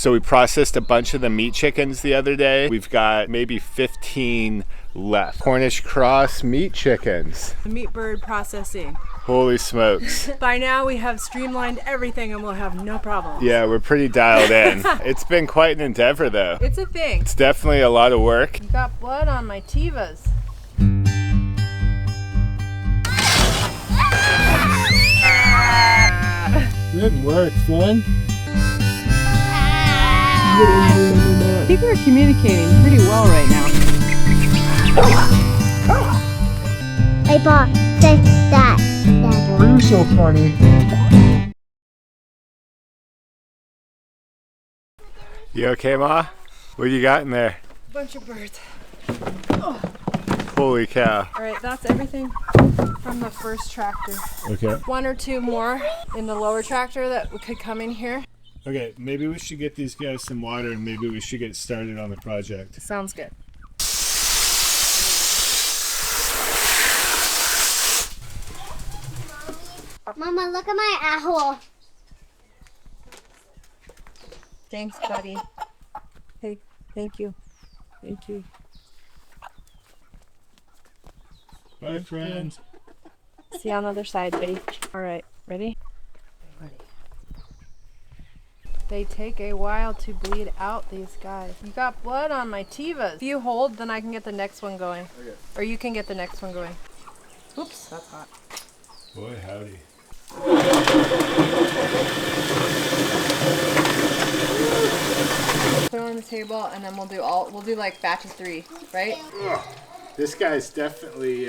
So we processed a bunch of the meat chickens the other day. We've got maybe 15 left. Cornish Cross meat chickens. The meat bird processing. Holy smokes. By now we have streamlined everything and we'll have no problems. Yeah, we're pretty dialed in. It's been quite an endeavor though. It's a thing. It's definitely a lot of work. You got blood on my Tivas. Good work, son. I think we're communicating pretty well right now. Hey, Bob, take that. You're so funny. You okay, Ma? What you got in there? A bunch of birds. Holy cow. All right, that's everything from the first tractor. Okay. One or two more in the lower tractor that could come in here. Okay, maybe we should get these guys some water and maybe we should get started on the project. Sounds good. Mama, look at my owl. Thanks, buddy. Hey, thank you. Thank you. Bye, friends. See you on the other side, buddy. All right, ready? They take a while to bleed out, these guys. You got blood on my Tivas. If you hold, then I can get the next one going. Okay. Or you can get the next one going. Oops, that's hot. Boy, howdy. Put it on the table, and then we'll do like batch of 3, right? Ugh. This guy's definitely,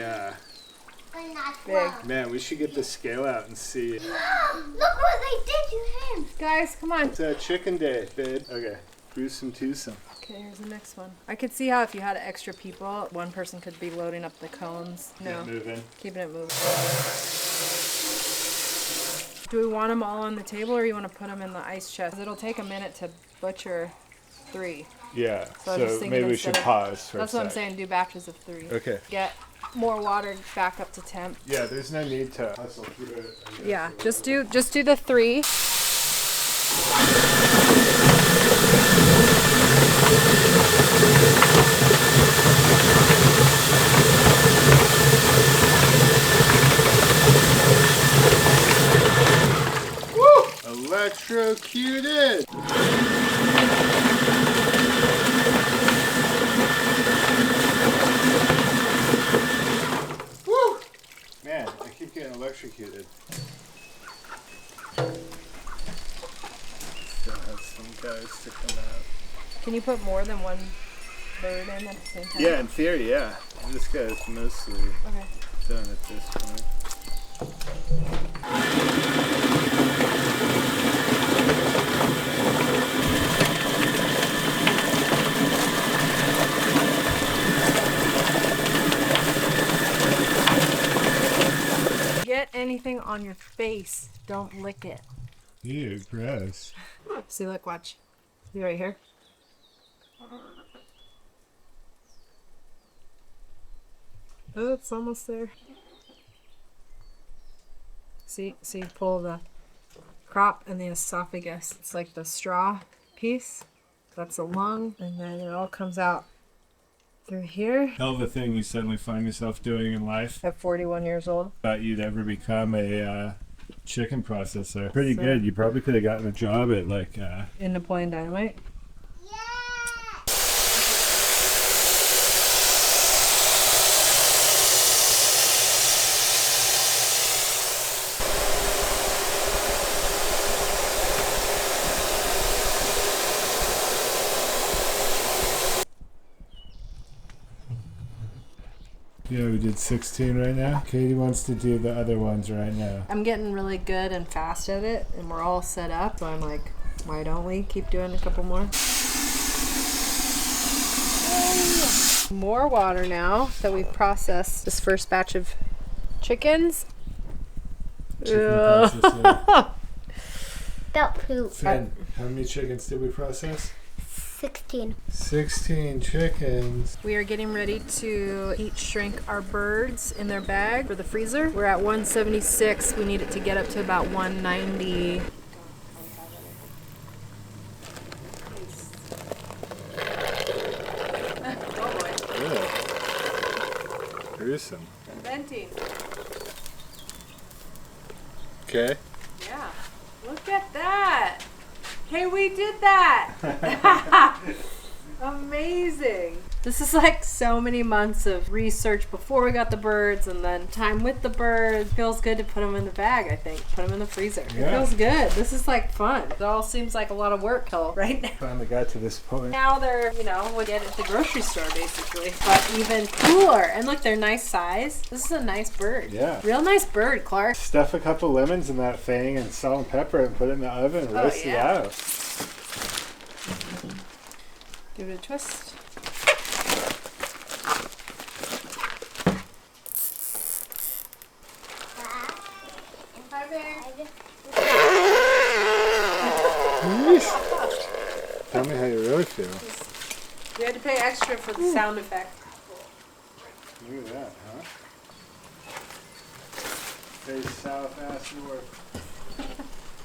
Big. man, we should get the scale out and see. Look what they did to him. Guys, come on. It's a chicken day, babe. Okay, gruesome twosome. Okay, here's the next one. I could see how if you had extra people, one person could be loading up the cones. No, Moving. keeping it moving. Do we want them all on the table or you want to put them in the ice chest? 'Cause it'll take a minute to butcher 3. Yeah, So I was so thinking maybe we instead should of- pause for That's a what I'm sec. saying, do batches of 3. Okay. Get more water back up to temp. Yeah, there's no need to hustle through it. I guess. Yeah, just do the 3. Electrocuted! Woo! Man, I keep getting electrocuted. Still have some guys to come out. Can you put more than one bird in at the same time? Yeah, in theory, yeah. This guy's mostly Okay. done at this point. Get anything on your face. Don't lick it. Ew, gross. See, look, watch. See right here? Oh, it's almost there. See, pull the crop and the esophagus. It's like the straw piece. That's the lung, and then it all comes out through here. Hell of a thing you suddenly find yourself doing in life. At 41 years old. Thought you'd ever become a chicken processor. Pretty So- good. You probably could have gotten a job at like In Napoleon Dynamite. Yeah, we did 16 right now. Katie wants to do the other ones right now. I'm getting really good and fast at it, and we're all set up. So I'm like, why don't we keep doing a couple more? More water now that we've processed this first batch of chickens. Chicken Ugh. processor. About poop. Finn, how many chickens did we process? 16. 16 chickens. We are getting ready to heat shrink our birds in their bag for the freezer. We're at 176. We need it to get up to about 190. Gruesome. Venting. Okay. Yeah. Look at that. Hey, we did that. Amazing. This is like so many months of research before we got the birds and then time with the birds. Feels good to put them in the bag, I think. Put them in the freezer. Yeah. It feels good. This is like fun. It all seems like a lot of work till right now. Finally got to this point. Now they're, we get at the grocery store basically, but even cooler. And look, they're nice size. This is a nice bird. Yeah. Real nice bird, Clark. Stuff a couple lemons in that thing and salt and pepper and put it in the oven and roast it out. Give it a twist. Hi, babe. Tell me how you really feel. We had to pay extra for the sound effect. Look at that, huh? Face south, ass north.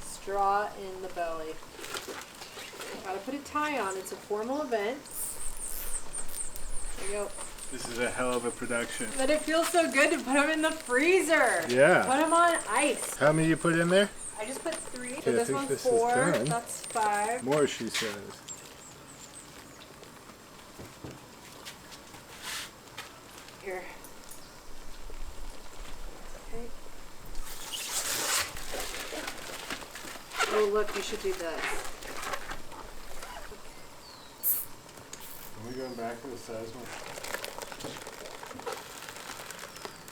Straw in the belly. Gotta put a tie on. It's a formal event. There you go. This is a hell of a production. But it feels so good to put them in the freezer. Yeah. Put them on ice. How many you put in there? I just put 3. Okay, So I this think one's this is 4. 10. That's 5. More, she says. Here. Okay. Oh, look, you should do this. Are we going back to the size one?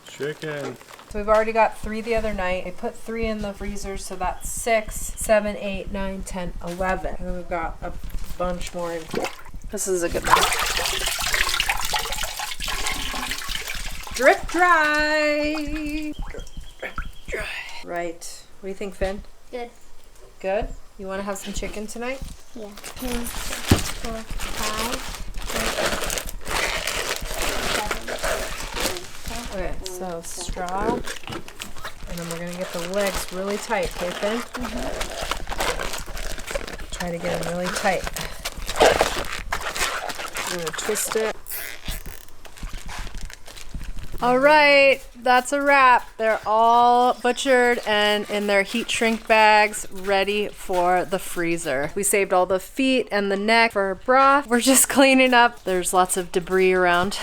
Chicken. So we've already got 3 the other night. I put 3 in the freezer, so that's 6, 7, 8, 9, 10, 11. And we've got a bunch more in here. This is a good one. Drip dry. Drip dry. Right. What do you think, Finn? Good. Good? You want to have some chicken tonight? Yeah. 2, 3, 4, 5. Okay, so straw. And then we're going to get the legs really tight, okay, Finn? Try to get them really tight. I'm going to twist it. All right, that's a wrap. They're all butchered and in their heat shrink bags, ready for the freezer. We saved all the feet and the neck for broth. We're just cleaning up. There's lots of debris around,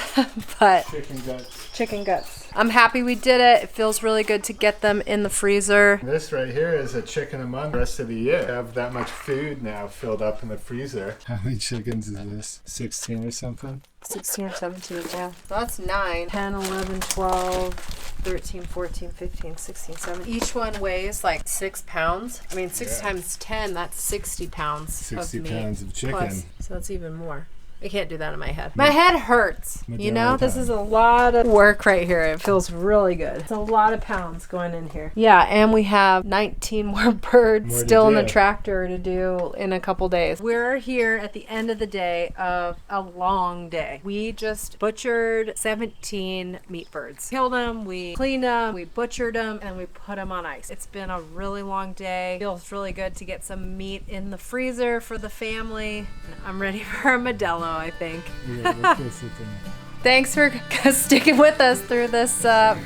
but Chicken guts. chicken guts. I'm happy we did it. It feels really good to get them in the freezer. This right here is a chicken a month the rest of the year. I have that much food now filled up in the freezer. How many chickens is this? 16 or something? 16 or 17, yeah. So that's 9, 10, 11, 12, 13, 14, 15, 16, 17. Each one weighs like 6 pounds. I mean, 6 times 10, that's 60 pounds 60 of meat. pounds of chicken. Plus, so that's even more. I can't do that in my head. My head hurts. You know, Majority this time. is a lot of work right here. It feels really good. It's a lot of pounds going in here. Yeah, and we have 19 more birds More to still in the do. tractor to do in a couple days. We're here at the end of the day of a long day. We just butchered 17 meat birds. Killed them, we cleaned them, we butchered them, and we put them on ice. It's been a really long day. Feels really good to get some meat in the freezer for the family. I'm ready for a Modelo, I think. Yeah, let's go sit down. Thanks for sticking with us through this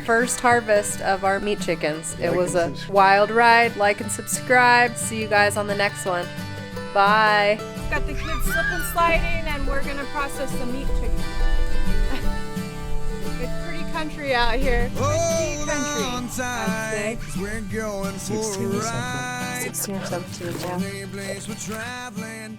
first harvest of our meat chickens. It Like was and a subscribe. wild ride. Like and subscribe. See you guys on the next one. Bye. Got the kids slip and sliding, and we're gonna process the meat chicken. It's pretty country out here. Pretty country, I'd say. 16 or something. 16 or 17, yeah. Place we're traveling.